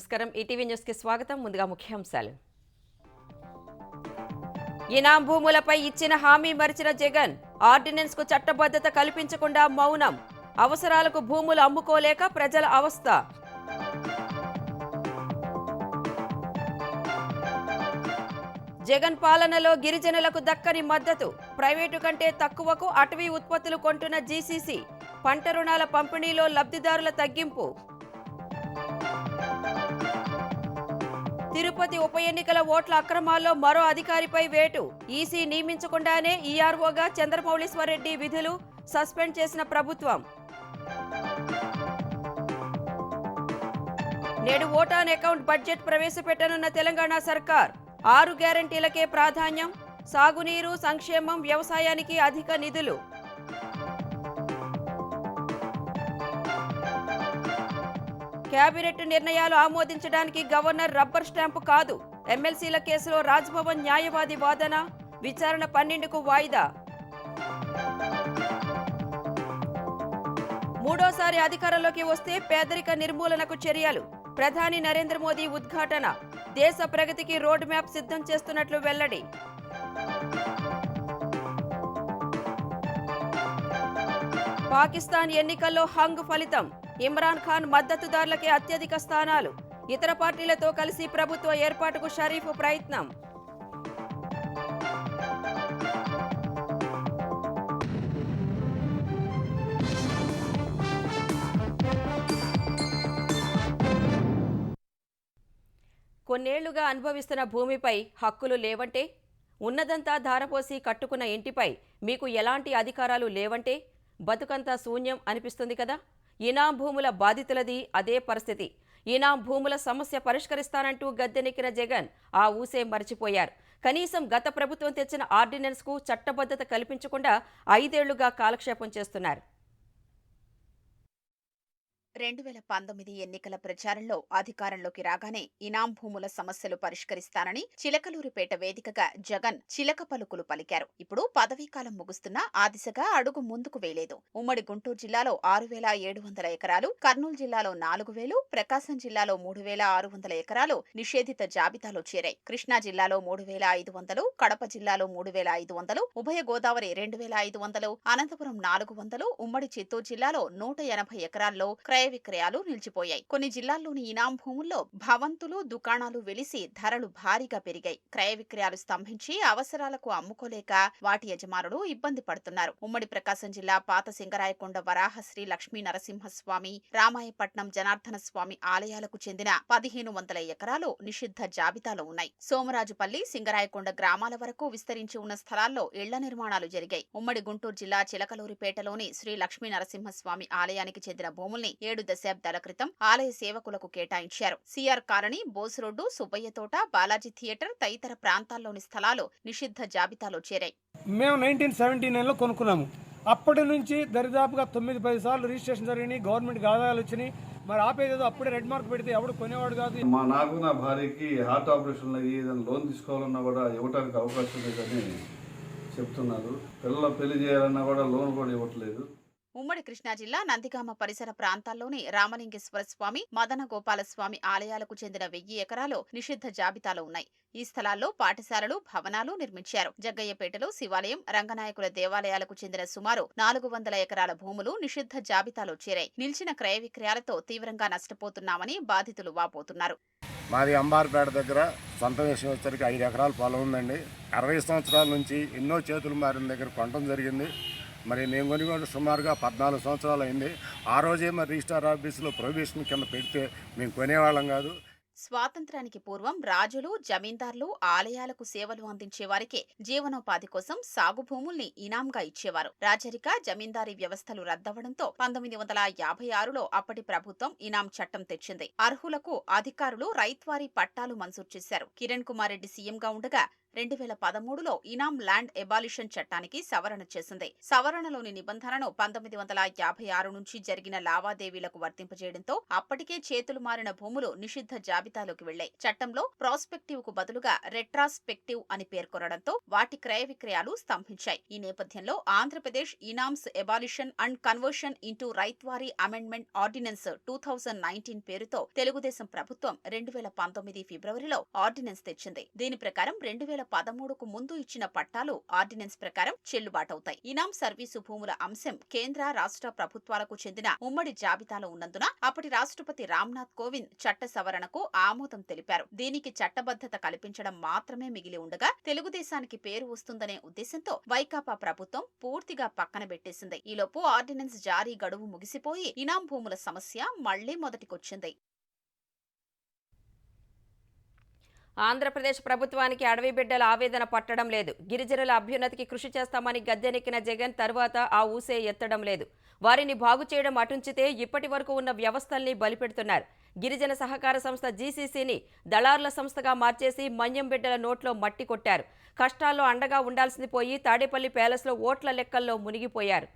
నమస్కారం. ETV news కి స్వాగతం. ముందుగా ముఖ్యాంశాలు. ఇనాం భూములపై ఇచ్చిన హామీ మరిచిన జగన్. ఆర్డినెన్స్ కు చట్టబద్ధత కల్పించకుండా మౌనం. అవసరాలకు భూములు అమ్ముకోలేక ప్రజల అవస్థ. జగన్ పాలనలో గిరిజనులకు దక్కని మద్దతు. ప్రైవేటు కంటే తక్కువకు అటవీ ఉత్పత్తులు కొంటున్న జీసీసీ. పంట రుణాల పంపిణీలో లబ్ధిదారుల తగ్గింపు. తిరుపతి ఉప ఎన్నికల ఓట్ల అక్రమాల్లో మరో అధికారిపై వేటు. ఈసీ నియమించకుండానే ఈఆర్ఓగా చంద్రమౌళీశ్వరరెడ్డి విధులు సస్పెండ్ చేసిన ప్రభుత్వం. నేడు ఓట్ ఆన్ అకౌంట్ బడ్జెట్ ప్రవేశపెట్టనున్న తెలంగాణ సర్కార్. 6 గ్యారంటీలకే ప్రాధాన్యం. సాగునీరు, సంక్షేమం, వ్యవసాయానికి అధిక నిధులు. కేబినెట్ నిర్ణయాలు ఆమోదించడానికి గవర్నర్ రబ్బర్ స్టాంపు కాదు. ఎమ్మెల్సీల కేసులో రాజ్భవన్ న్యాయవాది వాదన. విచారణ 12కు వాయిదా. మూడోసారి అధికారంలోకి వస్తే పేదరిక నిర్మూలనకు చర్యలు. ప్రధాని నరేంద్ర మోదీ ఉద్ఘాటన. దేశ ప్రగతికి రోడ్ మ్యాప్ సిద్ధం చేస్తున్నట్లు వెల్లడి. పాకిస్తాన్ ఎన్నికల్లో హంగ్ ఫలితం. ఇమ్రాన్ ఖాన్ మద్దతుదారులకే అత్యధిక స్థానాలు. ఇతర పార్టీలతో కలిసి ప్రభుత్వ ఏర్పాటుకు షరీఫ్ ప్రయత్నం. కొన్నేళ్లుగా అనుభవిస్తున్న భూమిపై హక్కులు లేవంటే, ఉన్నదంతా ధారపోసి కట్టుకున్న ఇంటిపై మీకు ఎలాంటి అధికారాలు లేవంటే బతుకంతా శూన్యం అనిపిస్తుంది కదా. ఇనాం భూముల బాధితులది అదే పరిస్థితి. ఇనాం భూముల సమస్య పరిష్కరిస్తానంటూ గద్దెనెక్కిన జగన్ ఆ ఊసే మర్చిపోయారు. కనీసం గత ప్రభుత్వం తెచ్చిన ఆర్డినెన్స్కు చట్టబద్ధత కల్పించకుండా 5 ఏళ్లుగా కాలక్షేపం చేస్తున్నారు. 2019 ఎన్నికల ప్రచారంలో అధికారంలోకి రాగానే ఇనాం భూముల సమస్యలు పరిష్కరిస్తానని చిలకలూరిపేట వేదికగా జగన్ చిలక పలుకులు పలికారు. ఇప్పుడు పదవీకాలం ముగుస్తున్నా ఆ దిశగా అడుగు ముందుకు వేయలేదు. ఉమ్మడి గుంటూరు జిల్లాలో 6,700 ఎకరాలు, కర్నూలు జిల్లాలో 4,000, ప్రకాశం జిల్లాలో 3,600 ఎకరాలు నిషేధిత జాబితాలో చేరాయి. కృష్ణా జిల్లాలో 3,500, కడప జిల్లాలో 3,500, ఉభయ గోదావరి 2,500, అనంతపురం 400, ఉమ్మడి చిత్తూరు జిల్లాలో 180 ఎకరాల్లో విక్రయాలు నిలిచిపోయాయి. కొన్ని జిల్లాల్లోని ఇనాం భూముల్లో భవంతులు, దుకాణాలు వెలిసి ధరలు భారీగా పెరిగాయి. క్రయ విక్రయాలు స్తంభించి అవసరాలకు అమ్ముకోలేక వాటి యజమానులు ఇబ్బంది పడుతున్నారు. ఉమ్మడి ప్రకాశం జిల్లా పాత సింగరాయకొండ వరాహశ్రీ లక్ష్మీ నరసింహస్వామి, రామాయపట్నం జనార్దన స్వామి ఆలయాలకు చెందిన 1,500 ఎకరాలు నిషిద్ధ జాబితాలో ఉన్నాయి. సోమరాజుపల్లి, సింగరాయకొండ గ్రామాల వరకు విస్తరించి ఉన్న స్థలాల్లో ఇళ్ల నిర్మాణాలు జరిగాయి. ఉమ్మడి గుంటూరు జిల్లా చిలకలూరిపేటలోని శ్రీ లక్ష్మీ నరసింహస్వామి ఆలయానికి చెందిన భూముల్ని 7 దశాబ్దాల క్రితం ఆలయ సేవకులకు కేటాయించారు. CR colony, Bose road, Subbaiah Thota, Balaji theatre తదితర ప్రాంతాల్లోని స్థలాలు నిషిద్ధ జాబితాలో చేరాయి. మేము 1979లో కొనుక్కున్నాము. అప్పటి నుంచి దరిదాపుగా 9-10 సార్లు రిజిస్ట్రేషన్ జరిగినాయి. గవర్నమెంట్కి ఆదాయాలు వచ్చినాయి. మరి ఆపేదేదో అప్పుడే రెడ్ మార్క్ పెడితే ఎవడు కొనేవాడు కాదు. నాకు నా భార్యకి హార్ట్ ఆపరేషన్ అయ్యి ఏదైనా లోన్ తీసుకోవాలన్నా కూడా ఇవ్వడానికి అవకాశం లేదని చెప్తున్నారు. పిల్లల పెళ్లి చేయాలన్నా కూడా లోన్ కూడా ఇవ్వట్లేదు. ఉమ్మడి కృష్ణా జిల్లా నందిగామ పరిసర ప్రాంతాల్లోని రామలింగేశ్వర స్వామి, మదన గోపాలస్వామి ఆలయాలకు చెందిన 1000 ఎకరాలు నిషిద్ధ జాబితాలో ఉన్నాయి. ఈ స్థలాల్లో పాఠశాలలు, భవనాలు నిర్మించారు. జగ్గయ్యపేటలో శివాలయం, రంగనాయకుల దేవాలయాలకు చెందిన సుమారు 400 ఎకరాల భూములు నిషిద్ధ జాబితాలో చేరాయి. నిలిచిన క్రయ విక్రయాలతో తీవ్రంగా నష్టపోతున్నామని బాధితులు వాపోతున్నారు. మాది అంబార్పేట దగ్గర సొంత విషయం వచ్చరికి 5 ఎకరాల పొలం ఉందండి. 60 సంవత్సరాల నుంచి ఎన్నో చేతులు మారిన దగ్గర కొనడం జరిగింది. మరి మేము కొనుగోలు సుమారుగా 14 సంవత్సరాలు అయింది. ఆ రోజే మరి రిజిస్టార్ ఆఫీసులో ప్రొహిబిషన్ కింద పెడితే మేము కొనేవాళ్ళం కాదు. స్వాతంత్రానికి పూర్వం రాజులు, జమీందార్లు ఆలయాలకు సేవలు అందించే వారికి జీవనోపాధి కోసం సాగు భూముల్ని ఇనాంగా ఇచ్చేవారు. రాజరిక, జమీందారీ వ్యవస్థలు రద్దవడంతో 1956లో అప్పటి ప్రభుత్వం ఇనాం చట్టం తెచ్చింది. అర్హులకు అధికారులు రైత్వారీ పట్టాలు మంజూరు చేశారు. కిరణ్ కుమార్ రెడ్డి సీఎంగా ఉండగా 2013లో ఇనాం ల్యాండ్ ఎబాలిషన్ చట్టానికి సవరణ చేసింది. సవరణలోని నిబంధనను 1956 నుంచి జరిగిన లావాదేవీలకు వర్తింపజేయడంతో అప్పటికే చేతులు మారిన భూములు నిషిద్ధ జాబితాలోకి వెళ్లాయి. చట్టంలో ప్రాస్పెక్టివ్ కు బదులుగా రెట్రాస్పెక్టివ్ అని పేర్కొనడంతో వాటి క్రయ విక్రయాలు స్తంభించాయి. ఈ నేపథ్యంలో Andhra Pradesh Inams abolition and conversion into Ryotwari amendment ordinance 2019 పేరుతో తెలుగుదేశం ప్రభుత్వం 2019 ఫిబ్రవరిలో ఆర్డినెన్స్ తెచ్చింది. దీని ప్రకారం 2013కు ముందు ఇచ్చిన పట్టాలు ఆర్డినెన్స్ ప్రకారం చెల్లుబాటవుతాయి. ఇనాం సర్వీసు భూముల అంశం కేంద్ర రాష్ట్ర ప్రభుత్వాలకు చెందిన ఉమ్మడి జాబితాలో ఉన్నందున అప్పటి రాష్ట్రపతి రామ్నాథ్ కోవింద్ చట్ట సవరణకు ఆమోదం తెలిపారు. దీనికి చట్టబద్ధత కల్పించడం మాత్రమే మిగిలి ఉండగా తెలుగుదేశానికి పేరు వస్తుందనే ఉద్దేశంతో వైకాపా ప్రభుత్వం పూర్తిగా పక్కన పెట్టేసింది. ఈలోపు ఆర్డినెన్స్ జారీ గడువు ముగిసిపోయి ఇనాం భూముల సమస్య మళ్లీ మొదటికొచ్చింది. ఆంధ్రప్రదేశ్ ప్రభుత్వానికి అడవి బిడ్డల ఆవేదన పట్టడం లేదు. గిరిజనుల అభ్యున్నతికి కృషి చేస్తామని గద్దెనెక్కిన జగన్ తర్వాత ఆ ఊసే ఎత్తడం లేదు. వారిని బాగు చేయడం అటుంచితే ఇప్పటి వరకు ఉన్న వ్యవస్థల్ని బలిపెడుతున్నారు. గిరిజన సహకార సంస్థ జీసీసీని దళారుల సంస్థగా మార్చేసి మన్యం బిడ్డల నోట్లో మట్టి కొట్టారు. కష్టాల్లో అండగా ఉండాల్సింది పోయి తాడేపల్లి ప్యాలెస్లో ఓట్ల లెక్కల్లో మునిగిపోయారు.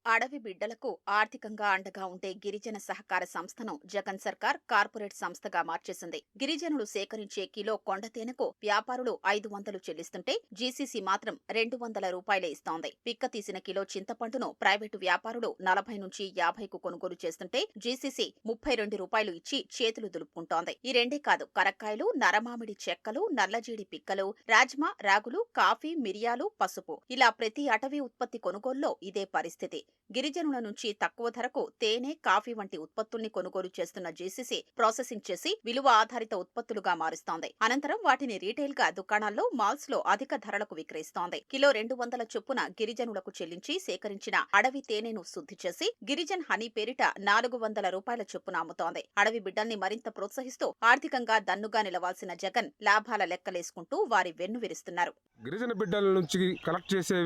అడవి బిడ్డలకు ఆర్థికంగా అండగా ఉండే గిరిజన సహకార సంస్థను జగన్ సర్కార్ కార్పొరేట్ సంస్థగా మార్చేసింది. గిరిజనులు సేకరించే కిలో కొండతేనెకు వ్యాపారులు 500 చెల్లిస్తుంటే జీసీసీ మాత్రం 200 రూపాయలే ఇస్తోంది. పిక్క తీసిన కిలో చింతపండును ప్రైవేటు వ్యాపారులు 40 నుంచి 50కు కొనుగోలు చేస్తుంటే జీసీసీ 32 రూపాయలు ఇచ్చి చేతులు దులుపుకుంటోంది. ఈ రెండే కాదు, కరక్కాయలు, నరమామిడి చెక్కలు, నల్లజీడి పిక్కలు, రాజ్మా, రాగులు, కాఫీ, మిరియాలు, పసుపు ఇలా ప్రతి అటవీ ఉత్పత్తి కొనుగోలులో ఇదే పరిస్థితి. గిరిజనుల నుంచి తక్కువ ధరకు తేనె, కాఫీ వంటి ఉత్పత్తుల్ని కొనుగోలు చేస్తున్న జీసీసీ ప్రాసెసింగ్ చేసి విలువ ఆధారిత ఉత్పత్తులుగా మారుస్తోంది. అనంతరం వాటిని రీటైల్ గా దుకాణాల్లో, మాల్స్ లో అధిక ధరలకు విక్రయిస్తోంది. కిలో 200 చొప్పున గిరిజనులకు చెల్లించి సేకరించిన అడవి తేనెను శుద్ధి చేసి గిరిజన్ హనీ పేరిట 400 రూపాయల చొప్పున అమ్ముతోంది. అడవి బిడ్డల్ని మరింత ప్రోత్సహిస్తూ ఆర్థికంగా దన్నుగా నిలవాల్సిన జగన్ లాభాల లెక్కలేసుకుంటూ వారి వెన్ను విరుస్తున్నారు. గిరిజన బిడ్డల నుంచి కలెక్ట్ చేసే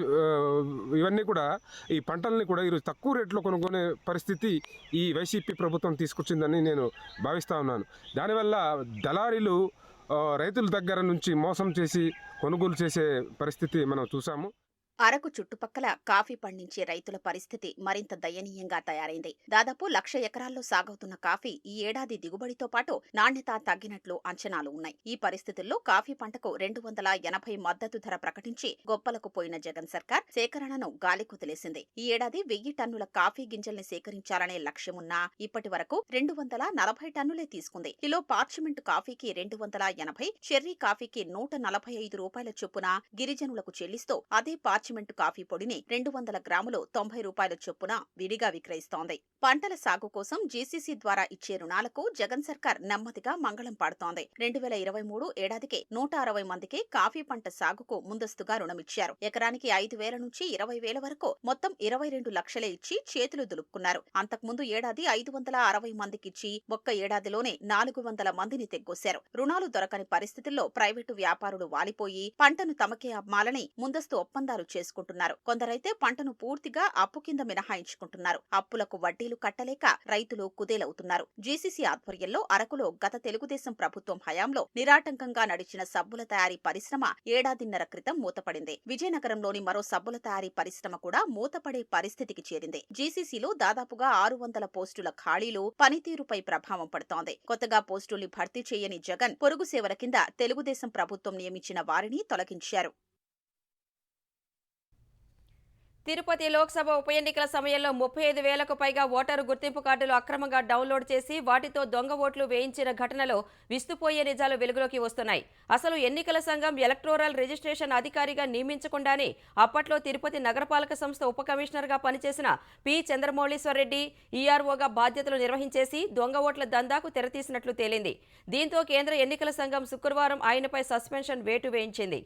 ఇవన్నీ కూడా ఈ పంటల్ని కూడా ఈరోజు తక్కువ రేట్లో కొనుక్కునే పరిస్థితి ఈ వైసీపీ ప్రభుత్వం తీసుకొచ్చిందని నేను భావిస్తూ ఉన్నాను. దానివల్ల దళారీలు రైతుల దగ్గర నుంచి మోసం చేసి కొనుగోలు చేసే పరిస్థితి మనం చూసాము. అరకు చుట్టుపక్కల కాఫీ పండించే రైతుల పరిస్థితి మరింత దయనీయంగా తయారైంది. దాదాపు 1,00,000 ఎకరాల్లో సాగవుతున్న కాఫీ ఈ ఏడాది దిగుబడితో పాటు నాణ్యత తగ్గినట్లు అంచనాలు ఉన్నాయి. ఈ పరిస్థితుల్లో కాఫీ పంటకు 280 మద్దతు ధర ప్రకటించి గొప్పలకు పోయిన జగన్ సర్కార్ సేకరణను గాలికొదిలేసింది. ఈ ఏడాది 1000 టన్నుల కాఫీ గింజల్ని సేకరించాలనే లక్ష్యమున్నా ఇప్పటి వరకు 240 టన్నులే తీసుకుంది. కిలో పార్చమెంట్ కాఫీకి 280, చెర్రీ కాఫీకి 145 రూపాయల చొప్పున గిరిజనులకు చెల్లిస్తూ అదే పార్చమెంట్ కాఫీ పొడిని 200 గ్రాములు 90 రూపాయల చొప్పున విడిగా విక్రయిస్తోంది. పంటల సాగు కోసం జీసీసీ ద్వారా ఇచ్చే రుణాలకు జగన్ సర్కార్ నెమ్మదిగా మంగళం పాడుతోంది. 2023 ఏడాదికి 160 మందికి కాఫీ పంట సాగుకు ముందస్తుగా రుణమిచ్చారు. ఎకరానికి 5,000 నుంచి 20,000 వరకు మొత్తం 22 లక్షలే ఇచ్చి చేతులు దులుపుకున్నారు. అంతకుముందు ఏడాది 560 మందికిచ్చి ఒక్క ఏడాదిలోనే 400 మందిని తెగ్గొశారు. రుణాలు దొరకని పరిస్థితుల్లో ప్రైవేటు వ్యాపారులు వాలిపోయి పంటను తమకే అమ్మాలని ముందస్తు ఒప్పందాలు చేసుకుంటున్నారు. కొందరైతే పంటను పూర్తిగా అప్పు కింద మినహాయించుకుంటున్నారు. అప్పులకు వడ్డీలు కట్టలేక రైతులు కుదేలవుతున్నారు. జీసీసీ ఆధ్వర్యంలో అరకులో గత తెలుగుదేశం ప్రభుత్వం హయాంలో నిరాటంకంగా నడిచిన సబ్బుల తయారీ పరిశ్రమ ఏడాదిన్నర క్రితం మూతపడింది. విజయనగరంలోని మరో సబ్బుల తయారీ పరిశ్రమ కూడా మూతపడే పరిస్థితికి చేరింది. జీసీసీలో దాదాపుగా 600 పోస్టుల ఖాళీలు, పనితీరుపై ప్రభావం పడుతోంది. కొత్తగా పోస్టుల్ని భర్తీ చేయని జగన్ పొరుగు సేవల కింద తెలుగుదేశం ప్రభుత్వం నియమించిన వారిని తొలగించారు. తిరుపతి లోక్సభ ఉప ఎన్నికల సమయంలో 35,000కు పైగా ఓటరు గుర్తింపు కార్డులు అక్రమంగా డౌన్లోడ్ చేసి వాటితో దొంగ ఓట్లు వేయించిన ఘటనలో విస్తుపోయే నిజాలు వెలుగులోకి వస్తున్నాయి. అసలు ఎన్నికల సంఘం ఎలక్టోరల్ రిజిస్ట్రేషన్ అధికారిగా నియమించకుండానే అప్పట్లో తిరుపతి నగరపాలక సంస్థ ఉప కమిషనర్గా పనిచేసిన పి చంద్రమౌళీశ్వరరెడ్డి ఈఆర్ఓగా బాధ్యతలు నిర్వహించేసి దొంగ ఓట్ల దందాకు తెరతీసినట్లు తేలింది. దీంతో కేంద్ర ఎన్నికల సంఘం శుక్రవారం ఆయనపై సస్పెన్షన్ వేటు వేయించింది.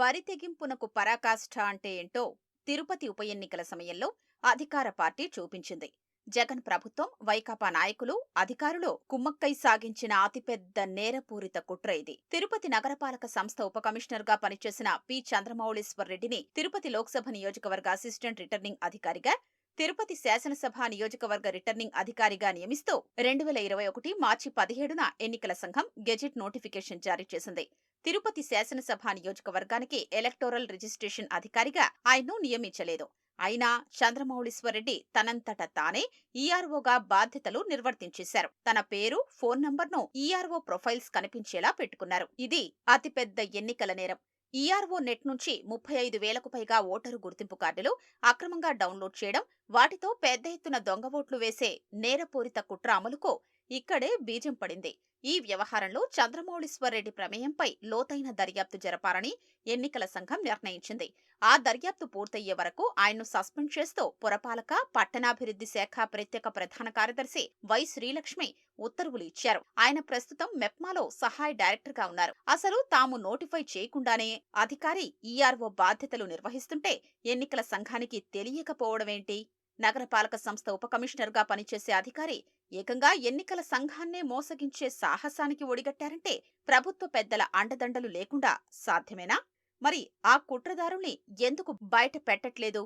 బరితెగింపునకు పరాకాష్ఠ అంటే ఏంటో తిరుపతి ఉప ఎన్నికల సమయంలో అధికార పార్టీ చూపించింది. జగన్ ప్రభుత్వం, వైకాపా నాయకులు, అధికారులు కుమ్మక్కై సాగించిన అతిపెద్ద నేరపూరిత కుట్ర ఇది. తిరుపతి నగరపాలక సంస్థ ఉప కమిషనర్ గా పనిచేసిన పి చంద్రమౌళీశ్వరరెడ్డిని తిరుపతి లోక్సభ నియోజకవర్గ అసిస్టెంట్ రిటర్నింగ్ అధికారిగా, తిరుపతి శాసనసభ నియోజకవర్గ రిటర్నింగ్ అధికారిగా నియమిస్తూ 2021 మార్చి 17న ఎన్నికల సంఘం గెజిట్ నోటిఫికేషన్ జారీ చేసింది. తిరుపతి శాసనసభ నియోజకవర్గానికి ఎలక్టోరల్ రిజిస్ట్రేషన్ అధికారిగా ఆయన్ను నియమించలేదు. అయినా చంద్రమౌళీశ్వరరెడ్డి తనంతట తానే ఈఆర్ఓగా బాధ్యతలు నిర్వర్తించేశారు. తన పేరు, ఫోన్ నంబర్ను ఈఆర్ఓ ప్రొఫైల్స్ కనిపించేలా పెట్టుకున్నారు. ఇది అతిపెద్ద ఎన్నికల నేరం. ఈఆర్ఓ నెట్ నుంచి 35,000కు పైగా ఓటరు గుర్తింపు కార్డులు అక్రమంగా డౌన్లోడ్ చేయడం, వాటితో పెద్ద ఎత్తున దొంగ ఓట్లు వేసే నేరపూరిత కుట్ర అమలుకు ఇక్కడే బీజం పడింది. ఈ వ్యవహారంలో చంద్రమౌళీశ్వరరెడ్డి ప్రమేయంపై లోతైన దర్యాప్తు జరపాలని ఎన్నికల సంఘం నిర్ణయించింది. ఆ దర్యాప్తు పూర్తయ్యే వరకు ఆయన్ను సస్పెండ్ చేస్తూ పురపాలక, పట్టణాభివృద్ధి శాఖ ప్రత్యేక ప్రధాన కార్యదర్శి వై శ్రీలక్ష్మి ఉత్తర్వులు ఇచ్చారు. ఆయన ప్రస్తుతం మెప్మాలో సహాయ డైరెక్టర్గా ఉన్నారు. అసలు తాము నోటిఫై చేయకుండానే అధికారి ఈఆర్ఓ బాధ్యతలు నిర్వహిస్తుంటే ఎన్నికల సంఘానికి తెలియకపోవడమేంటి? నగరపాలక సంస్థ ఉప కమిషనర్గా పనిచేసే అధికారి ఏకంగా ఎన్నికల సంఘాన్నే మోసగించే సాహసానికి ఒడిగట్టారంటే ప్రభుత్వ పెద్దల అండదండలు లేకుండా సాధ్యమేనా? మరి ఆ కుట్రదారుల్ని ఎందుకు బయట పెట్టట్లేదు?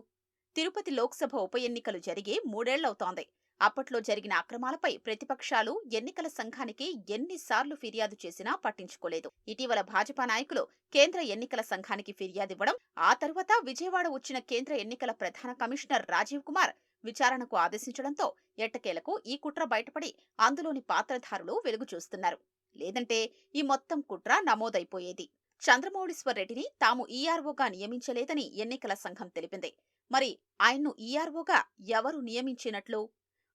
తిరుపతి లోక్సభ ఉప ఎన్నికలు జరిగి 3 ఏళ్లవుతోంది. అప్పట్లో జరిగిన అక్రమాలపై ప్రతిపక్షాలు ఎన్నికల సంఘానికి ఎన్నిసార్లు ఫిర్యాదు చేసినా పట్టించుకోలేదు. ఇటీవల భాజపా నాయకులు కేంద్ర ఎన్నికల సంఘానికి ఫిర్యాదివ్వడం, ఆ తరువాత విజయవాడ వచ్చిన కేంద్ర ఎన్నికల ప్రధాన కమిషనర్ రాజీవ్ కుమార్ విచారణకు ఆదేశించడంతో ఎట్టకేలకు ఈ కుట్ర బయటపడి అందులోని పాత్రధారులు వెలుగు చూస్తున్నారు. లేదంటే ఈ మొత్తం కుట్ర నమోదైపోయేది. చంద్రమౌళీశ్వరరెడ్డిని తాము ఈఆర్ఓగా నియమించలేదని ఎన్నికల సంఘం తెలిపింది. మరి ఆయన్ను ఈఆర్ఓగా ఎవరు నియమించినట్లు?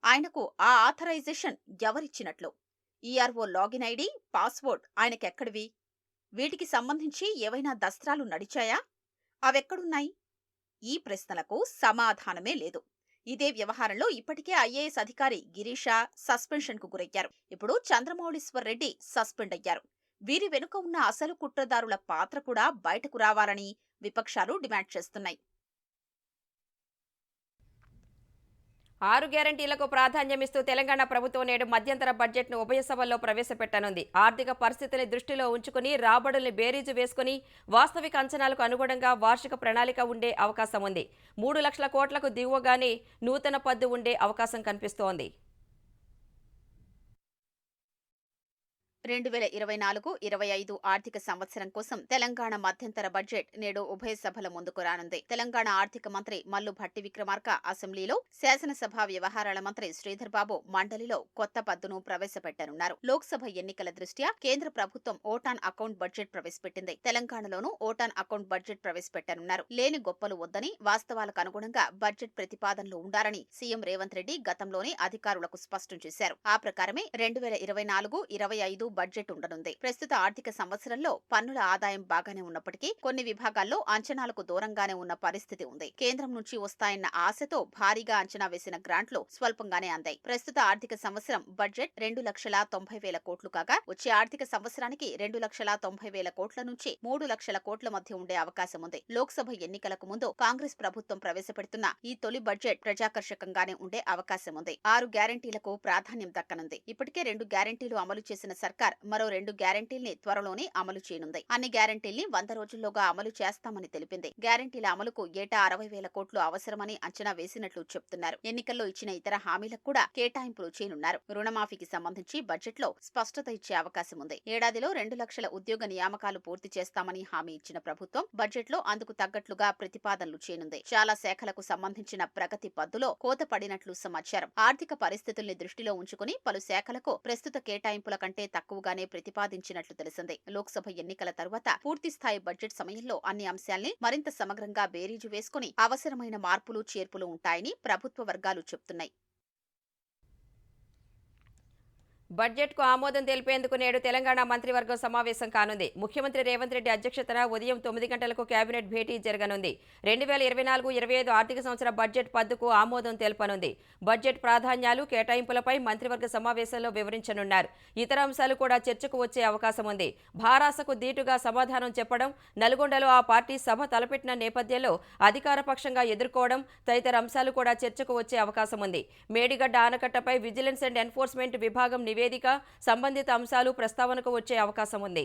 ఆయనకు ఆ ఆథరైజేషన్ ఎవరిచ్చినట్లు? ఈఆర్ఓ లాగిన్ ఐడి, పాస్వర్డ్ ఆయనకెక్కడివి? వీటికి సంబంధించి ఏవైనా దస్త్రాలు నడిచాయా? అవెక్కడున్నాయి? ఈ ప్రశ్నలకు సమాధానమే లేదు. ఇదే వ్యవహారంలో ఇప్పటికే ఐఏఎస్ అధికారి గిరీష సస్పెన్షన్కు గురయ్యారు. ఇప్పుడు చంద్రమౌళీశ్వరరెడ్డి సస్పెండ్ అయ్యారు. వీరి వెనుక ఉన్న అసలు కుట్రదారుల పాత్ర కూడా బయటకు రావాలని విపక్షాలు డిమాండ్ చేస్తున్నాయి. 6 గ్యారంటీలకు ప్రాధాన్యమిస్తూ తెలంగాణ ప్రభుత్వం నేడు మధ్యంతర బడ్జెట్ను ఉభయ సభల్లో ప్రవేశపెట్టనుంది. ఆర్థిక పరిస్థితిని దృష్టిలో ఉంచుకుని రాబడుల్ని బేరీజు వేసుకుని వాస్తవిక అంచనాలకు అనుగుణంగా వార్షిక ప్రణాళిక ఉండే అవకాశం ఉంది. 3 లక్షల కోట్లకు దిగువగానే నూతన పద్దు ఉండే అవకాశం కనిపిస్తోంది. 2024-25 ఆర్థిక సంవత్సరం కోసం తెలంగాణ మధ్యంతర బడ్జెట్ నేడు ఉభయ సభల ముందుకు రానుంది. తెలంగాణ ఆర్థిక మంత్రి మల్లు భట్టి విక్రమార్క అసెంబ్లీలో, శాసనసభ వ్యవహారాల మంత్రి శ్రీధర్ బాబు మండలిలో కొత్త పద్దును ప్రవేశపెట్టనున్నారు. లోక్సభ ఎన్నికల దృష్ట్యా కేంద్ర ప్రభుత్వం ఓటాన్ అకౌంట్ బడ్జెట్ ప్రవేశపెట్టింది. తెలంగాణలోనూ ఓటాన్ అకౌంట్ బడ్జెట్ ప్రవేశపెట్టనున్నారు. లేని గొప్పలు వద్దని, వాస్తవాలకు అనుగుణంగా బడ్జెట్ ప్రతిపాదనలు ఉండాలని సీఎం రేవంత్ రెడ్డి గతంలోనే అధికారులకు స్పష్టం చేశారు. ఆ ప్రకారమే 2024-25 బడ్జెట్ ఉండనుంది. ప్రస్తుత ఆర్థిక సంవత్సరంలో పన్నుల ఆదాయం బాగానే ఉన్నప్పటికీ కొన్ని విభాగాల్లో అంచనాలకు దూరంగానే ఉన్న పరిస్థితి ఉంది. కేంద్రం నుంచి వస్తాయన్న ఆశతో భారీగా అంచనా వేసిన గ్రాంట్లు స్వల్పంగానే అందాయి. ప్రస్తుత ఆర్థిక సంవత్సరం బడ్జెట్ 2,90,000 కోట్లు కాగా వచ్చే ఆర్థిక సంవత్సరానికి 2,90,000 కోట్ల నుంచి 3 లక్షల కోట్ల మధ్య ఉండే అవకాశం ఉంది. లోక్సభ ఎన్నికలకు ముందు కాంగ్రెస్ ప్రభుత్వం ప్రవేశపెడుతున్న ఈ తొలి బడ్జెట్ ప్రజాకర్షకంగానే ఉండే అవకాశం ఉంది. 6 గ్యారంటీలకు ప్రాధాన్యం దక్కనుంది. ఇప్పటికే 2 గ్యారంటీలు అమలు చేసిన సర్కార్ మరో 2 గ్యారంటీల్ని త్వరలోనే అమలు చేయనుంది. అన్ని గ్యారంటీల్ని 100 రోజుల్లోగా అమలు చేస్తామని తెలిపింది. గ్యారంటీల అమలుకు ఏటా 60,000 కోట్లు అవసరమని అంచనా వేసినట్లు చెప్తున్నారు. ఎన్నికల్లో ఇచ్చిన ఇతర హామీలకు కూడా కేటాయింపులు చేయనున్నారు. రుణమాఫీకి సంబంధించి బడ్జెట్ లో స్పష్టత ఇచ్చే అవకాశం ఉంది. ఏడాదిలో 2 లక్షల ఉద్యోగ నియామకాలు పూర్తి చేస్తామని హామీ ఇచ్చిన ప్రభుత్వం బడ్జెట్ లో అందుకు తగ్గట్లుగా ప్రతిపాదనలు చేయనుంది. చాలా శాఖలకు సంబంధించిన ప్రగతి పద్దులో కోత పడినట్లు సమాచారం. ఆర్థిక పరిస్థితుల్ని దృష్టిలో ఉంచుకుని పలు శాఖలకు ప్రస్తుత కేటాయింపుల కంటే తక్కువగానే ప్రతిపాదించినట్లు తెలిసింది. లోక్సభ ఎన్నికల తరువాత పూర్తిస్థాయి బడ్జెట్ సమయంలో అన్ని అంశాల్ని మరింత సమగ్రంగా బేరీజు వేసుకుని అవసరమైన మార్పులు చేర్పులు ఉంటాయని ప్రభుత్వ వర్గాలు చెప్తున్నాయి. బడ్జెట్కు ఆమోదం తెలిపేందుకు నేడు తెలంగాణ మంత్రివర్గం సమావేశం కానుంది. ముఖ్యమంత్రి రేవంత్ రెడ్డి అధ్యక్షతన ఉదయం 9 గంటలకు కేబినెట్ భేటీ జరగనుంది. 2024-25 ఆర్థిక సంవత్సర బడ్జెట్ పద్దుకు ఆమోదం తెలపనుంది. బడ్జెట్ ప్రాధాన్యాలు, కేటాయింపులపై మంత్రివర్గ సమావేశంలో వివరించనున్నారు. ఇతర అంశాలు కూడా చర్చకు వచ్చే అవకాశం ఉంది. భారాసకు దీటుగా సమాధానం చెప్పడం, నల్గొండలో ఆ పార్టీ సభ తలపెట్టిన నేపథ్యంలో అధికార పక్షంగా ఎదుర్కోవడం తదితర అంశాలు కూడా చర్చకు వచ్చే అవకాశం ఉంది. మేడిగడ్డ ఆనకట్టపై విజిలెన్స్ అండ్ ఎన్ఫోర్స్మెంట్ విభాగం నివేదిక, సంబంధిత అంశాలు ప్రస్తావనకు వచ్చే అవకాశం ఉంది.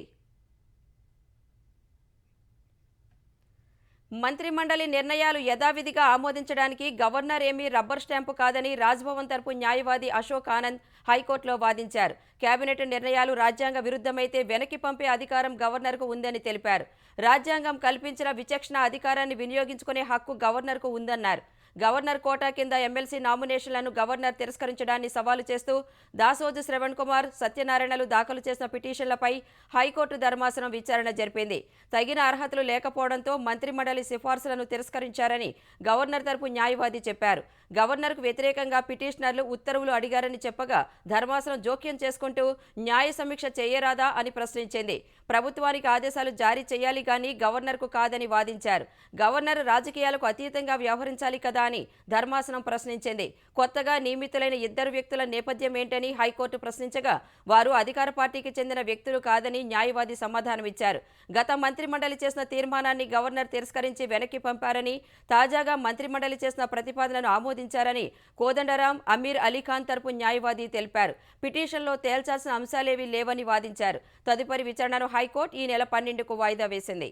మంత్రిమండలి నిర్ణయాలు యథావిధిగా ఆమోదించడానికి గవర్నర్ ఏమీ రబ్బర్ స్టాంపు కాదని రాజ్భవన్ తరపు న్యాయవాది అశోక్ ఆనంద్ హైకోర్టులో వాదించారు. కేబినెట్ నిర్ణయాలు రాజ్యాంగ విరుద్ధమైతే వెనక్కి పంపే అధికారం గవర్నర్కు ఉందని తెలిపారు. రాజ్యాంగం కల్పించిన విచక్షణ అధికారాన్ని వినియోగించుకునే హక్కు గవర్నర్కు ఉందన్నారు. గవర్నర్ కోటా కింద ఎమ్మెల్సీ నామినేషన్లను గవర్నర్ తిరస్కరించడాన్ని సవాలు చేస్తూ దాసోజు శ్రవణ్ కుమార్, సత్యనారాయణలు దాఖలు చేసిన పిటిషన్లపై హైకోర్టు ధర్మాసనం విచారణ జరిపింది. తగిన అర్హతలు లేకపోవడంతో మంత్రిమండలి సిఫార్సులను తిరస్కరించారని గవర్నర్ తరపు న్యాయవాది చెప్పారు. గవర్నర్కు వ్యతిరేకంగా పిటిషనర్లు ఉత్తర్వులు అడిగారని చెప్పగా ధర్మాసనం జోక్యం చేసుకుంటూ న్యాయ సమీక్ష చేయరాదా అని ప్రశ్నించింది. ప్రభుత్వానికి ఆదేశాలు జారీ చేయాలి గాని గవర్నర్కు కాదని వాదించారు. గవర్నర్ రాజకీయాలకు అతీతంగా వ్యవహరించాలి కదా అని ధర్మాసనం ప్రశ్నించింది. కొత్తగా నియమితులైన 2 వ్యక్తుల నేపథ్యం ఏంటని హైకోర్టు ప్రశ్నించగా వారు అధికార పార్టీకి చెందిన వ్యక్తులు కాదని న్యాయవాది సమాధానమిచ్చారు. గత మంత్రిమండలి చేసిన తీర్మానాన్ని గవర్నర్ తిరస్కరించి వెనక్కి పంపారని, తాజాగా మంత్రిమండలి చేసిన ప్రతిపాదనను ఆమోదించారని కోదండరాం, అమీర్ అలీఖాన్ తరపు న్యాయవాది తెలిపారు. పిటిషన్లో తేల్చాల్సిన అంశాలేవీ లేవని వాదించారు. తదుపరి విచారణను హైకోర్టు ఈ నెల 12కు వాయిదా వేసింది.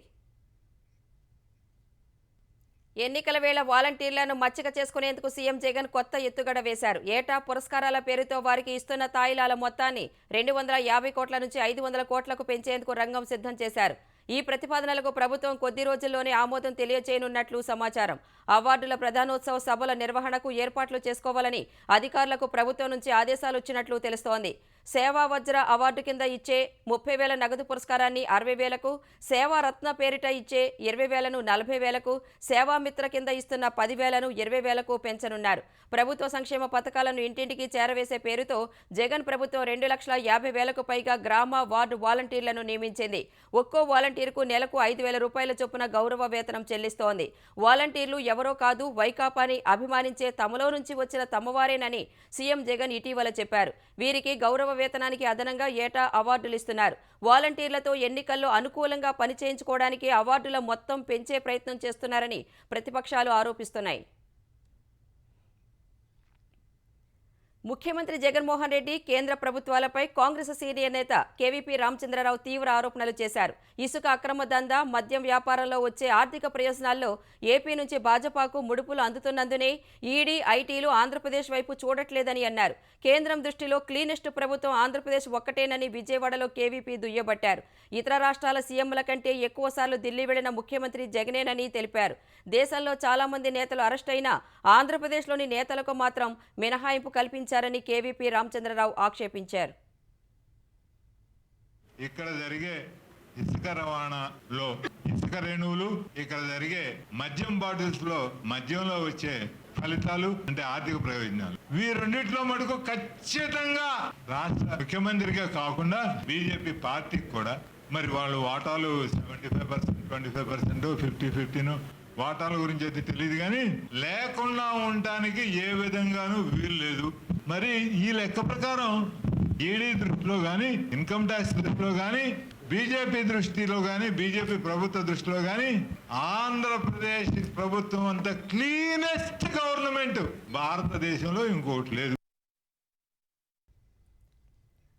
ఎన్నికల వేళ వాలంటీర్లను మచ్చిక చేసుకునేందుకు సీఎం జగన్ కొత్త ఎత్తుగడ వేశారు. ఏటా పురస్కారాల పేరుతో వారికి ఇస్తున్న తాయిలాల మొత్తాన్ని 250 కోట్ల నుంచి 500 కోట్లకు పెంచేందుకు రంగం సిద్ధం చేశారు. ఈ ప్రతిపాదనలకు ప్రభుత్వం కొద్ది రోజుల్లోనే ఆమోదం తెలియజేయనున్నట్లు సమాచారం. అవార్డుల ప్రధానోత్సవ సభల నిర్వహణకు ఏర్పాట్లు చేసుకోవాలని అధికారులకు ప్రభుత్వం నుంచి ఆదేశాలు వచ్చినట్లు తెలుస్తోంది. సేవా వజ్ర అవార్డు కింద ఇచ్చే 30,000 నగదు పురస్కారాన్ని 60,000కు, సేవా రత్న పేరిట ఇచ్చే 20,000ను 40,000కు, సేవామిత్ర కింద ఇస్తున్న 10,000ను 20,000కు పెంచనున్నారు. ప్రభుత్వ సంక్షేమ పథకాలను ఇంటింటికి చేరవేసే పేరుతో జగన్ ప్రభుత్వం 2,50,000కు పైగా గ్రామ, వార్డు వాలంటీర్లను నియమించింది. ఒక్కో వాలంటీర్కు నెలకు 5,000 రూపాయల చొప్పున గౌరవ వేతనం చెల్లిస్తోంది. వాలంటీర్లు ఎవరో కాదు, వైకాపాని అభిమానించే తమలో నుంచి వచ్చిన తమవారేనని సీఎం జగన్ ఇటీవల చెప్పారు. వీరికి గౌరవ వేతనానికి అదనంగా ఏటా అవార్డులు ఇస్తున్నారు. వాలంటీర్లతో ఎన్నికల్లో అనుకూలంగా పనిచేయించుకోవడానికి అవార్డుల మొత్తం పెంచే ప్రయత్నం చేస్తున్నారని ప్రతిపక్షాలు ఆరోపిస్తున్నాయి. ముఖ్యమంత్రి జగన్మోహన్ రెడ్డి, కేంద్ర ప్రభుత్వాలపై కాంగ్రెస్ సీనియర్ నేత కేవీపీ రామచంద్రరావు తీవ్ర ఆరోపణలు చేశారు. ఇసుక అక్రమ దందా, మద్యం వ్యాపారంలో వచ్చే ఆర్థిక ప్రయోజనాల్లో ఏపీ నుంచి భాజపాకు ముడుపులు అందుతున్నందునే ఈడీ, ఐటీలు ఆంధ్రప్రదేశ్ వైపు చూడట్లేదని అన్నారు. కేంద్రం దృష్టిలో క్లీనెస్ట్ ప్రభుత్వం ఆంధ్రప్రదేశ్ ఒక్కటేనని విజయవాడలో కేవీపీ దుయ్యబట్టారు. ఇతర రాష్ట్రాల సీఎంల కంటే ఎక్కువసార్లు ఢిల్లీ వెళ్లిన ముఖ్యమంత్రి జగనేనని తెలిపారు. దేశంలో చాలా మంది నేతలు అరెస్ట్ అయినా ఆంధ్రప్రదేశ్లోని నేతలకు మాత్రం మినహాయింపు కల్పించారని కేవీపీ రామచంద్రరావు ఆక్షేపించారు. ఇక్కడ జరిగే ఇసుక రవాణాలో ఇసుక రేణువులు, ఇక్కడ జరిగే మద్యం బాటిల్స్ లో మద్యంలో వచ్చే ఫలితాలు అంటే ఆర్థిక ప్రయోజనాలు, వీరెన్నిటిలో మటుకు ఖచ్చితంగా రాష్ట్ర ముఖ్యమంత్రిగా కాకుండా బీజేపీ పార్టీకి కూడా మరి వాళ్ళు వాటాలు 75%, 25%, 50-50 వాటాల గురించి అయితే తెలియదు కానీ లేకుండా ఉండటానికి ఏ విధంగానూ వీలు లేదు. మరి ఈ లెక్క ప్రకారం ఈడీ దృష్టిలో కానీ, ఇన్కమ్ ట్యాక్స్ దృష్టిలో కానీ, బీజేపీ దృష్టిలో కానీ, బీజేపీ ప్రభుత్వ దృష్టిలో కానీ ఆంధ్రప్రదేశ్ ప్రభుత్వం అంత క్లీనెస్ట్ గవర్నమెంట్ భారతదేశంలో ఇంకోటి లేదు.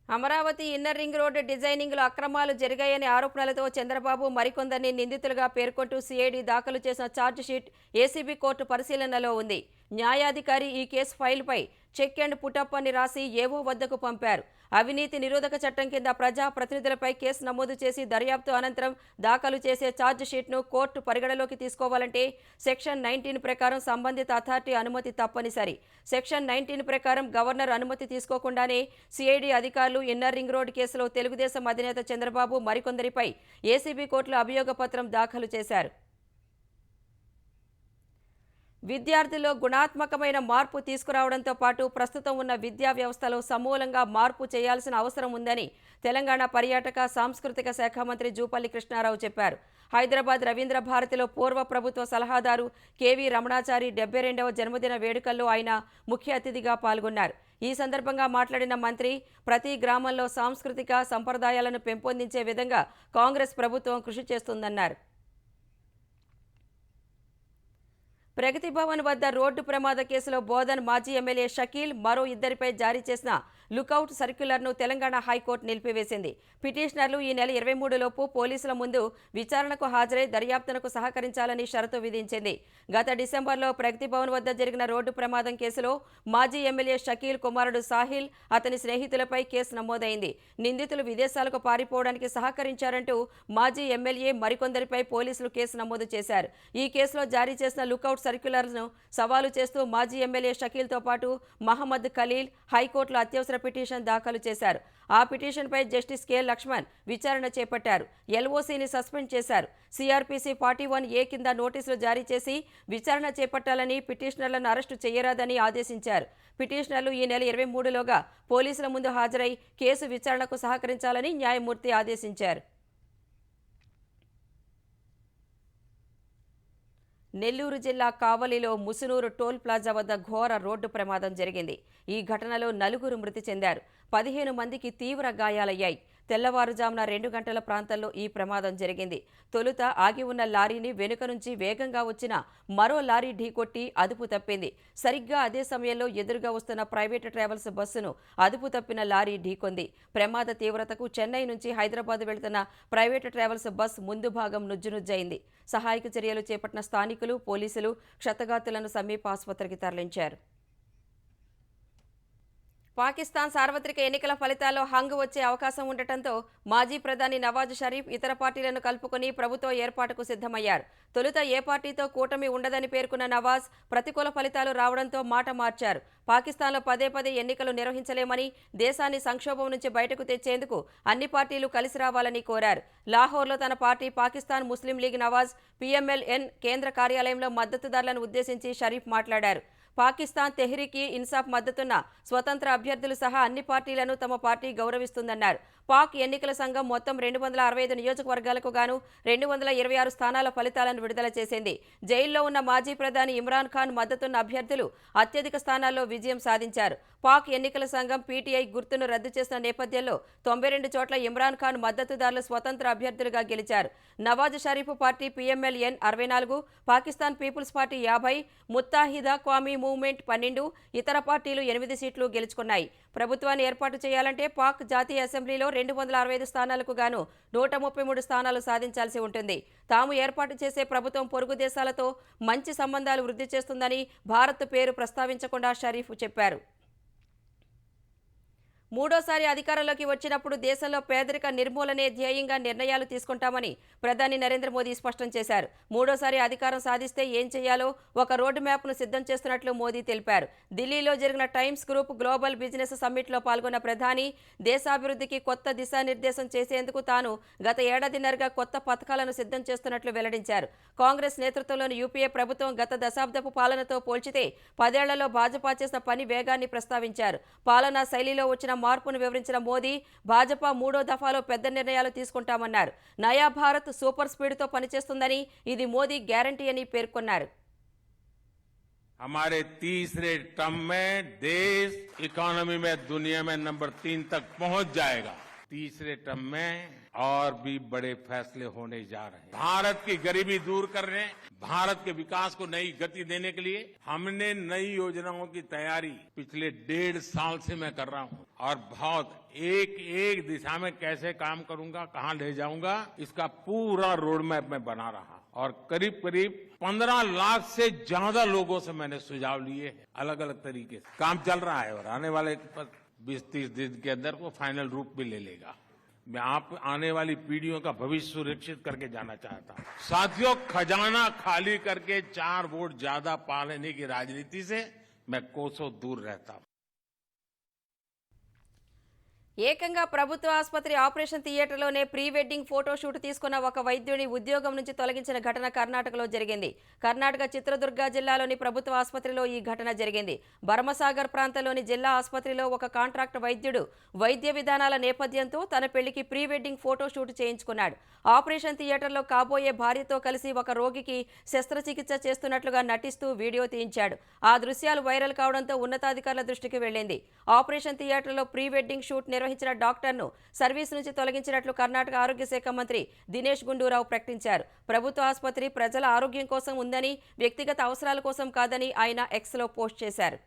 అమరావతి ఇన్నర్ రింగ్ రోడ్డు డిజైనింగ్లో అక్రమాలు జరిగాయనే ఆరోపణలతో చంద్రబాబు మరికొందరిని నిందితులుగా పేర్కొంటూ సిఐడి దాఖలు చేసిన ఛార్జిషీట్ ఏసీబీ కోర్టు పరిశీలనలో ఉంది. న్యాయాధికారి ఈ కేసు ఫైల్పై చెక్ అండ్ పుటప్ అని రాసి ఏవో వద్దకు పంపారు. అవినీతి నిరోధక చట్టం కింద ప్రజా ప్రతినిధులపై కేసు నమోదు చేసి దర్యాప్తు అనంతరం దాఖలు చేసే ఛార్జిషీట్ను కోర్టు పరిగణలోకి తీసుకోవాలంటే సెక్షన్ 19 ప్రకారం సంబంధిత అథారిటీ అనుమతి తప్పనిసరి. సెక్షన్ 19 ప్రకారం గవర్నర్ అనుమతి తీసుకోకుండానే సిఐడి అధికారులు ఇన్నర్ రింగ్ రోడ్ కేసులో తెలుగుదేశం అధినేత చంద్రబాబు మరికొందరిపై ఏసీబీ కోర్టులో అభియోగ పత్రం దాఖలు చేశారు. విద్యార్థుల్లో గుణాత్మకమైన మార్పు తీసుకురావడంతో పాటు ప్రస్తుతం ఉన్న విద్యా వ్యవస్థలో సమూలంగా మార్పు చేయాల్సిన అవసరం ఉందని తెలంగాణ పర్యాటక సాంస్కృతిక శాఖ మంత్రి జూపల్లి కృష్ణారావు చెప్పారు. హైదరాబాద్ రవీంద్ర భారతిలో పూర్వ ప్రభుత్వ సలహాదారు కేవీ రమణాచారి 72వ జన్మదిన వేడుకల్లో ఆయన ముఖ్య అతిథిగా పాల్గొన్నారు. ఈ సందర్భంగా మాట్లాడిన మంత్రి ప్రతి గ్రామంలో సాంస్కృతిక సంప్రదాయాలను పెంపొందించే విధంగా కాంగ్రెస్ ప్రభుత్వం కృషి చేస్తుందన్నారు. ప్రగతి భవన్ వద్ద రోడ్డు ప్రమాద కేసులో బోధన్ మాజీ ఎమ్మెల్యే షకీల్, మరో 2 జారీ చేసిన లుకౌట్ సర్క్యులర్ను తెలంగాణ హైకోర్టు నిలిపివేసింది. పిటిషనర్లు ఈ నెల 23 లోపు పోలీసుల ముందు విచారణకు హాజరై దర్యాప్తునకు సహకరించాలని షరతు విధించింది. గత డిసెంబర్లో ప్రగతి భవన్ వద్ద జరిగిన రోడ్డు ప్రమాదం కేసులో మాజీ ఎమ్మెల్యే షకీల్ కుమారుడు సాహిల్, అతని స్నేహితులపై కేసు నమోదైంది. నిందితులు విదేశాలకు పారిపోవడానికి సహకరించారంటూ మాజీ ఎమ్మెల్యే మరికొందరిపై పోలీసులు కేసు నమోదు చేశారు. ఈ కేసులో జారీ చేసిన లుకౌట్ సర్క్యులర్ను సవాలు చేస్తూ మాజీ ఎమ్మెల్యే షకీల్తో పాటు మహమ్మద్ ఖలీల్ హైకోర్టులో అత్యవసర పిటిషన్ దాఖలు చేశారు. ఆ పిటిషన్పై జస్టిస్ కె లక్ష్మణ్ విచారణ చేపట్టారు. ఎల్ఓసీని సస్పెండ్ చేశారు. సిఆర్పిసి 41A కింద నోటీసులు జారీ చేసి విచారణ చేపట్టాలని, పిటిషనర్లను అరెస్టు చేయరాదని ఆదేశించారు. పిటిషనర్లు ఈ నెల 23లోగా పోలీసుల ముందు హాజరై కేసు విచారణకు సహకరించాలని న్యాయమూర్తి ఆదేశించారు. నెల్లూరు జిల్లా కావలిలో ముసునూరు టోల్ ప్లాజా వద్ద ఘోర రోడ్డు ప్రమాదం జరిగింది. ఈ ఘటనలో 4 మృతి చెందారు. 15 మందికి తీవ్ర గాయాలయ్యాయి. తెల్లవారుజామున 2 గంటల ప్రాంతంలో ఈ ప్రమాదం జరిగింది. తొలుత ఆగి ఉన్న లారీని వెనుక నుంచి వేగంగా వచ్చిన మరో లారీ ఢీకొట్టి అదుపు తప్పింది. సరిగ్గా అదే సమయంలో ఎదురుగా వస్తున్న ప్రైవేటు ట్రావెల్స్ బస్సును అదుపు తప్పిన లారీ ఢీకొంది. ప్రమాద తీవ్రతకు చెన్నై నుంచి హైదరాబాద్ వెళుతున్న ప్రైవేటు ట్రావెల్స్ బస్ ముందు భాగం నుజ్జునుజ్జయింది. సహాయక చర్యలు చేపట్టిన స్థానికులు, పోలీసులు క్షతగాతులను సమీప ఆసుపత్రికి తరలించారు. పాకిస్తాన్ సార్వత్రిక ఎన్నికల ఫలితాల్లో హంగు వచ్చే అవకాశం ఉండటంతో మాజీ ప్రధాని నవాజ్ షరీఫ్ ఇతర పార్టీలను కలుపుకుని ప్రభుత్వ ఏర్పాటుకు సిద్ధమయ్యారు. తొలుత ఏ పార్టీతో కూటమి ఉండదని పేర్కొన్న నవాజ్ ప్రతికూల ఫలితాలు రావడంతో మాట మార్చారు. పాకిస్తాన్లో పదే ఎన్నికలు నిర్వహించలేమని, దేశాన్ని సంక్షోభం నుంచి బయటకు తెచ్చేందుకు అన్ని పార్టీలు కలిసి రావాలని కోరారు. లాహోర్లో తన పార్టీ పాకిస్తాన్ ముస్లిం లీగ్ నవాజ్ PMLN కేంద్ర కార్యాలయంలో మద్దతుదారులను ఉద్దేశించి షరీఫ్ మాట్లాడారు. పాకిస్తాన్ తెహ్రీక్ ఇ ఇన్సాఫ్ మద్దతున్న స్వతంత్ర అభ్యర్థులు సహా అన్ని పార్టీలను తమ పార్టీ గౌరవిస్తుందన్నారు. పాక్ ఎన్నికల సంఘం మొత్తం 265 నియోజకవర్గాలకు గాను 226 స్థానాల ఫలితాలను విడుదల చేసింది. జైల్లో ఉన్న మాజీ ప్రధాని ఇమ్రాన్ ఖాన్ మద్దతున్న అభ్యర్థులు అత్యధిక స్థానాల్లో విజయం సాధించారు. పాక్ ఎన్నికల సంఘం PTI గుర్తును రద్దు చేసిన నేపథ్యంలో 92 చోట్ల ఇమ్రాన్ ఖాన్ మద్దతుదారులు స్వతంత్ర అభ్యర్థులుగా గెలిచారు. Nawaz Sharif party PMLN 64, Pakistan Peoples Party 50, Muttahida Qaumi Movement 12, ఇతర పార్టీలు 8 సీట్లు గెలుచుకున్నాయి. ప్రభుత్వాన్ని ఏర్పాటు చేయాలంటే పాక్ జాతీయ అసెంబ్లీలో 265 స్థానాలకు గాను 133 స్థానాలు సాధించాల్సి ఉంటుంది. తాము ఏర్పాటు చేసే ప్రభుత్వం పొరుగు దేశాలతో మంచి సంబంధాలు వృద్ధి చేస్తుందని భారత్ పేరు ప్రస్తావించకుండా షరీఫ్ చెప్పారు. మూడోసారి అధికారంలోకి వచ్చినప్పుడు దేశంలో పేదరిక నిర్మూలనే ధ్యేయంగా నిర్ణయాలు తీసుకుంటామని ప్రధాని నరేంద్ర మోదీ స్పష్టం చేశారు. మూడోసారి అధికారం సాధిస్తే ఏం చేయాలో ఒక రోడ్డు మ్యాప్ను సిద్ధం చేస్తున్నట్లు మోదీ తెలిపారు. ఢిల్లీలో జరిగిన టైమ్స్ గ్రూప్ గ్లోబల్ బిజినెస్ సమ్మిట్లో పాల్గొన్న ప్రధాని దేశాభివృద్ధికి కొత్త దిశానిర్దేశం చేసేందుకు తాను గత ఏడాదిన్నరగా కొత్త పథకాలను సిద్ధం చేస్తున్నట్లు వెల్లడించారు. కాంగ్రెస్ నేతృత్వంలోని UPA ప్రభుత్వం గత దశాబ్దపు పాలనతో పోల్చితే 10 ఏళ్లలో భాజపా చేసిన పని వేగాన్ని ప్రస్తావించారు. పాలనా శైలిలో వచ్చిన మార్పును వివరించిన మోదీ భాజపా 3వ దఫాలో పెద్ద నిర్ణయాలు తీసుకుంటామన్నారు. నయా భారత్ సూపర్ స్పీడ్తో పనిచేస్తుందని, ఇది మోదీ గ్యారంటీ అని పేర్కొన్నారు. हमारे तीसरे टर्म में देश इकोनॉमी में दुनिया में नंबर 3 तक पहुंच जाएगा. तीसरे टर्म में और भी बड़े फैसले होने जा रहे हैं. भारत की गरीबी दूर करने, भारत के विकास को नई गति देने के लिए हमने नई योजनाओं की तैयारी पिछले 1.5 साल से मैं कर रहा हूं और बहुत एक दिशा में कैसे काम करूंगा, कहां ले जाऊंगा, इसका पूरा रोड मैप मैं बना रहा और करीब 15 लाख से ज्यादा लोगों से मैंने सुझाव लिए अलग अलग तरीके से. काम चल रहा है और आने वाले 20-30 दिन के अंदर वो फाइनल रूप भी ले लेगा. मैं आप आने वाली पीढ़ियों का भविष्य सुरक्षित करके जाना चाहता हूं. साथियों, खजाना खाली करके 4 वोट ज्यादा पा लेने की राजनीति से मैं कोसों दूर रहता हूं. ఏకంగా ప్రభుత్వ ఆసుపత్రి ఆపరేషన్ థియేటర్లోనే ప్రీ వెడ్డింగ్ ఫోటోషూట్ తీసుకున్న ఒక వైద్యుని ఉద్యోగం నుంచి తొలగించిన ఘటన కర్ణాటకలో జరిగింది. కర్ణాటక చిత్రదుర్గ జిల్లాలోని ప్రభుత్వ ఆసుపత్రిలో ఈ ఘటన జరిగింది. బర్మసాగర్ ప్రాంతంలోని జిల్లా ఆసుపత్రిలో ఒక కాంట్రాక్ట్ వైద్యుడు వైద్య విధానాల నేపథ్యంతో తన పెళ్లికి ప్రీ వెడ్డింగ్ ఫోటోషూట్ చేయించుకున్నాడు. ఆపరేషన్ థియేటర్లో కాబోయే భార్యతో కలిసి ఒక రోగికి శస్త్రచికిత్స చేస్తున్నట్లుగా నటిస్తూ వీడియో తీయించాడు. ఆ దృశ్యాలు వైరల్ కావడంతో ఉన్నతాధికారుల దృష్టికి వెళ్లింది. ఆపరేషన్ థియేటర్లో ప్రీ వెడ్డింగ్ షూట్ నిర్వహించిన డాక్టర్ను సర్వీస్ నుంచి తొలగించినట్లు కర్ణాటక ఆరోగ్య శాఖ మంత్రి దినేష్ గుండూరావు ప్రకటించారు. ప్రభుత్వ ఆసుపత్రి ప్రజల ఆరోగ్యం కోసం ఉందని, వ్యక్తిగత అవసరాల కోసం కాదని ఆయన ఎక్స్లో పోస్ట్ చేశారు.